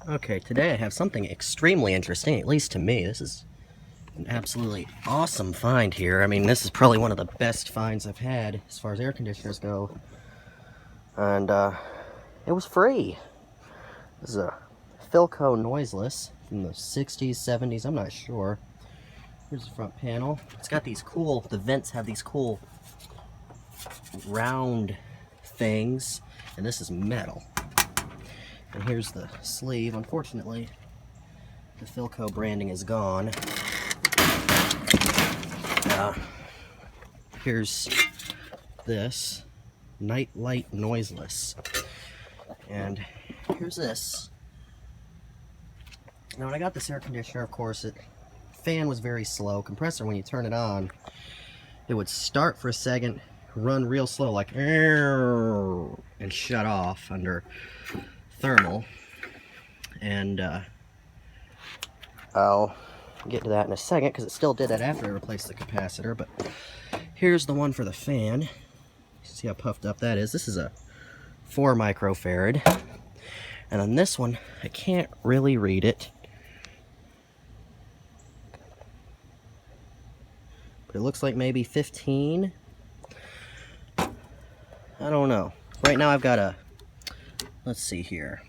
Okay, today I have something extremely interesting, at least to me. This is an absolutely awesome find here. I mean, this is probably one of the best finds I've had as far as air conditioners go. And it was free. This is a Philco Noisless from the 60s, 70s, I'm not sure. Here's the front panel. It's got these cool, the vents have these cool round things, and this is metal. And here's the sleeve. Unfortunately, the Philco branding is gone. Here's this Night Light Noiseless. And here's this. Now, when I got this air conditioner, of course, the fan was very slow. Compressor, when you turn it on, it would start for a second, run real slow, like, and shut off under thermal. And I'll get to that in a second because it still did that after I replaced the capacitor. But here's the one for the fan. See how puffed up that is. This is a 4 microfarad, and on this one I can't really read it, but it looks like maybe 15. I don't know. Right now I've got a, let's see here,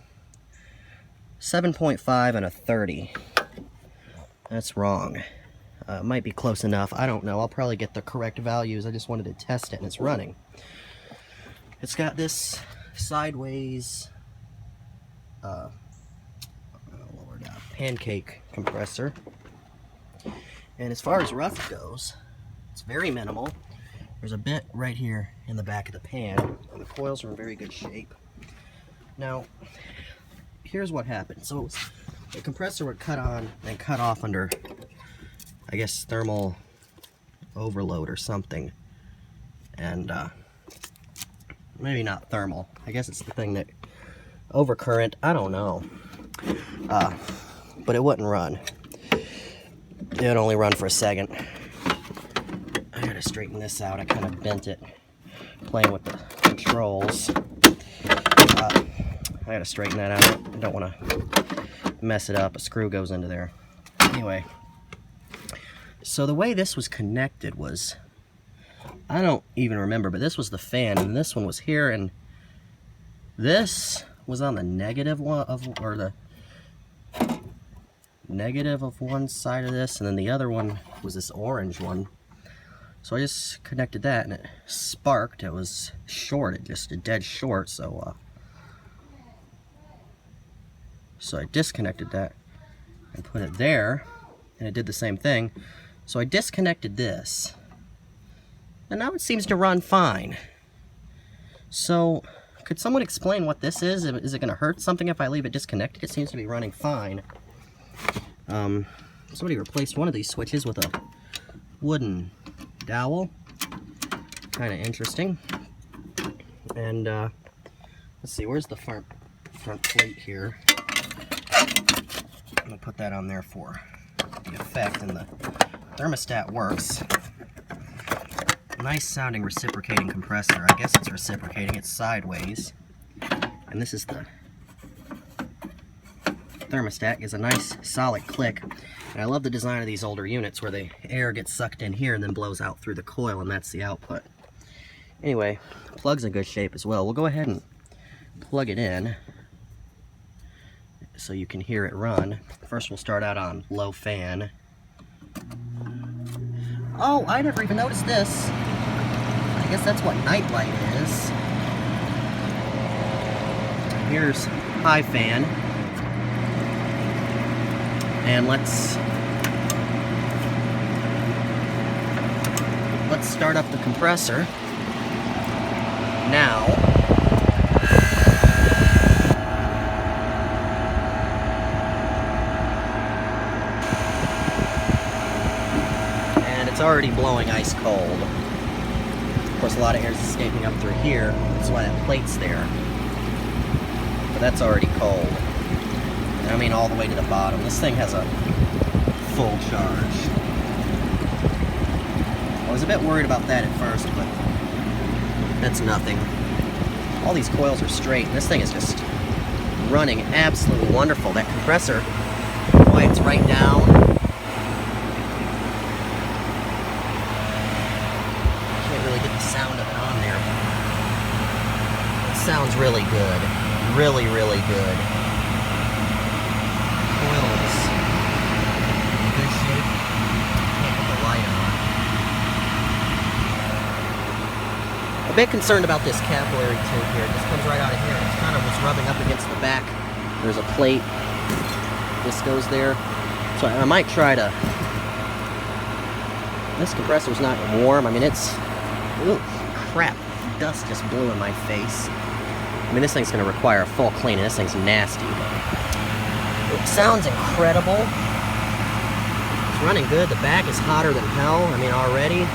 7.5 and a 30. That's wrong. It might be close enough. I don't know. I'll probably get the correct values. I just wanted to test it, and it's running. It's got this sideways pancake compressor. And as far as rough goes, it's very minimal. There's a bit right here in the back of the pan, and the coils are in very good shape. Now, here's what happened. So the compressor would cut on and cut off under, I guess, thermal overload or something. And maybe not thermal. I guess it's the thing that overcurrent. I don't know. But it wouldn't run. It would only run for a second. I gotta straighten this out. I kind of bent it playing with the controls. I gotta straighten that out. I don't want to mess it up. A screw goes into there. Anyway, so the way this was connected was, I don't even remember, but this was the fan, and this one was here, and this was on the negative one of, or the negative of one side of this, and then the other one was this orange one. So I just connected that, and it sparked. It was short, it just a dead short. So I disconnected that and put it there, and it did the same thing. So I disconnected this, and now it seems to run fine. So could someone explain what this is? Is it going to hurt something if I leave it disconnected? It seems to be running fine. Somebody replaced one of these switches with a wooden dowel. Kind of interesting. And let's see, where's the front plate here? I'm going to put that on there for the effect, and the thermostat works. Nice sounding reciprocating compressor. I guess it's reciprocating. It's sideways. And this is the thermostat. Gives a nice solid click. And I love the design of these older units where the air gets sucked in here and then blows out through the coil, and that's the output. Anyway, the plug's in good shape as well. We'll go ahead and plug it in so you can hear it run. First we'll start out on low fan. Oh, I never even noticed this. I guess that's what night light is. Here's high fan. And let's start up the compressor now. And it's already blowing ice cold. Of course, a lot of air is escaping up through here. That's why that plate's there. But that's already cold. And I mean all the way to the bottom. This thing has a full charge. I was a bit worried about that at first, but that's nothing. All these coils are straight, and this thing is just running absolutely wonderful. That compressor, why it's right down. Can't really get the sound of it on there. It sounds really good. Really, really good. Coils in good shape. Can't get the light on. A bit concerned about this capillary tube here. It just comes right out of here. It's kind of was rubbing up against the back. There's a plate. This goes there. So I might try to... This compressor's not warm. I mean, it's... Ooh, crap. Dust just blew in my face. I mean, this thing's going to require a full cleaning. This thing's nasty. It sounds incredible. It's running good. The back is hotter than hell. I mean, already.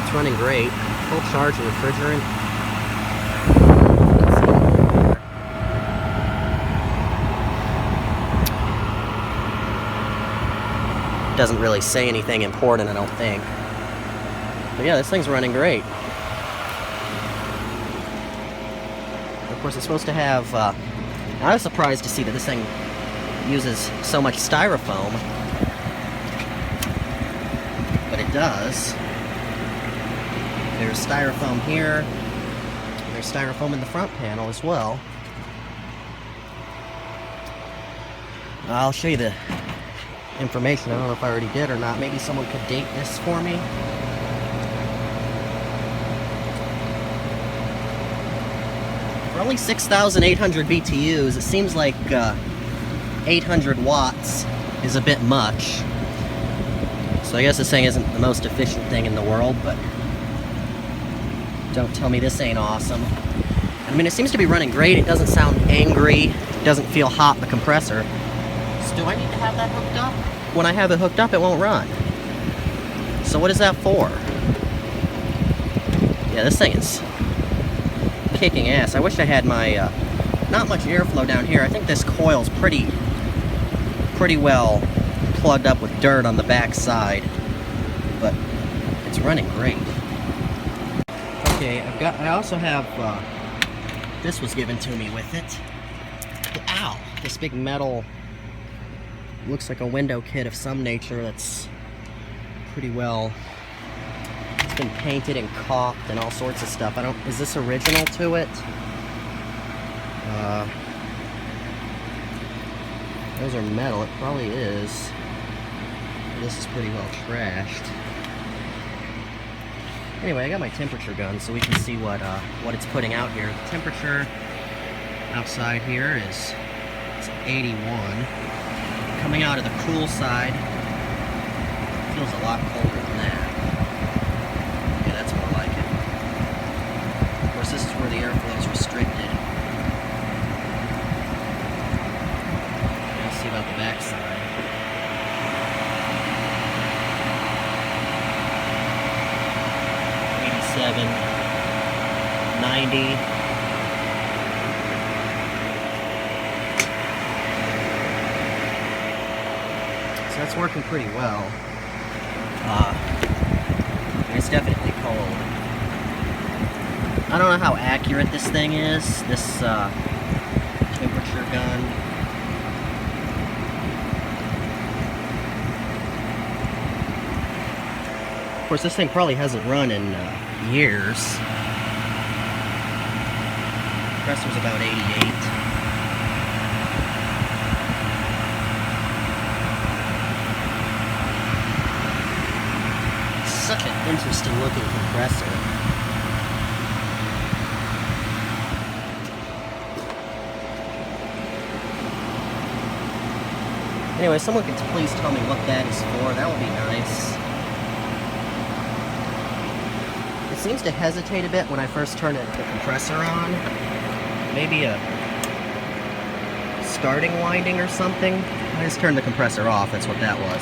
It's running great. Full charge of refrigerant. Doesn't really say anything important, I don't think. But yeah, this thing's running great. Of course, it's supposed to have... I was surprised to see that this thing uses so much styrofoam. But it does. There's styrofoam here. There's styrofoam in the front panel as well. I'll show you the information. I don't know if I already did or not. Maybe someone could date this for me. For only 6,800 BTUs, it seems like 800 watts is a bit much. So I guess this thing isn't the most efficient thing in the world, but don't tell me this ain't awesome. I mean, it seems to be running great. It doesn't sound angry. It doesn't feel hot, the compressor. So do I need to have that hooked up? When I have it hooked up, it won't run. So what is that for? Yeah, this thing is kicking ass. I wish I had my, not much airflow down here. I think this coil's pretty well plugged up with dirt on the back side. But it's running great. Okay, I also have, this was given to me with it. Ow! This big metal, looks like a window kit of some nature that's pretty well, it's been painted and caulked and all sorts of stuff. Is this original to it? Those are metal, it probably is. This is pretty well trashed. Anyway, I got my temperature gun so we can see what it's putting out here. The temperature outside here is 81. Coming out of the cool side, feels a lot colder than that. Yeah, that's more like it. Of course, this is where the airflow is restricted. Let's see about the back side. $87, $90. So that's working pretty well. It's definitely cold. I don't know how accurate this thing is, this temperature gun. Of course, this thing probably hasn't run in years. Compressor's about 88. Such an interesting looking compressor. Anyway, someone could please tell me what that is for. That would be nice. It seems to hesitate a bit when I first turn the compressor on. Maybe a starting winding or something. I just turned the compressor off, that's what that was.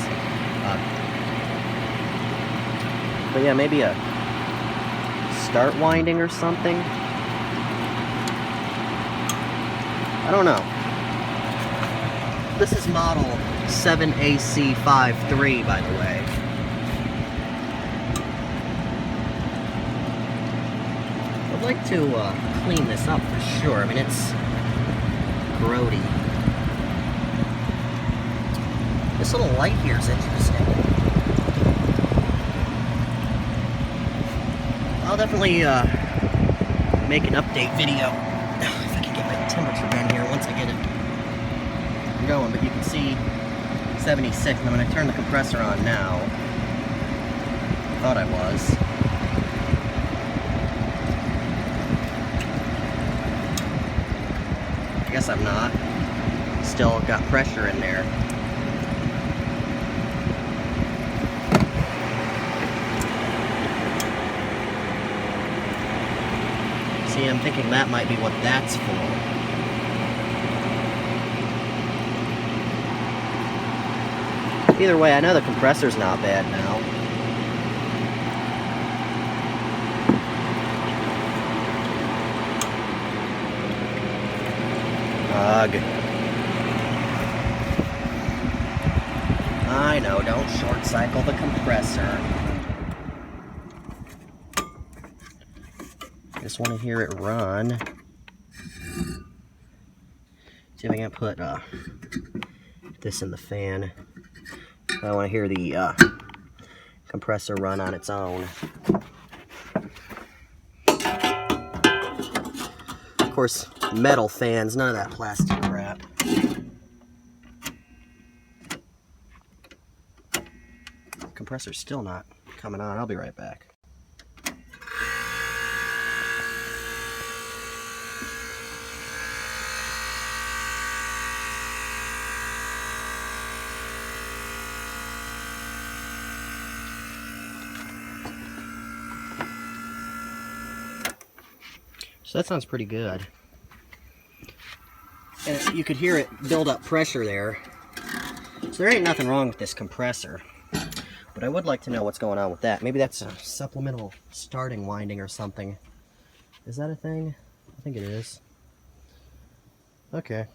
But yeah, maybe a start winding or something. I don't know. This is model 7AC53, by the way. I'd like to clean this up for sure. I mean, it's grody. This little light here is interesting. I'll definitely make an update video if I can get my temperature gun here once I get it going. But you can see 76, and I'm going to turn the compressor on now. Thought I was. I guess I'm not. Still got pressure in there. See, I'm thinking that might be what that's for. Either way, I know the compressor's not bad now. Ugh. I know, don't short cycle the compressor. I just want to hear it run. See if I can put this in the fan. I want to hear the compressor run on its own. Of course, metal fans, none of that plastic crap. Compressor's still not coming on. I'll be right back. So that sounds pretty good. And you could hear it build up pressure there. So there ain't nothing wrong with this compressor. But I would like to know what's going on with that. Maybe that's a supplemental starting winding or something. Is that a thing? I think it is. Okay.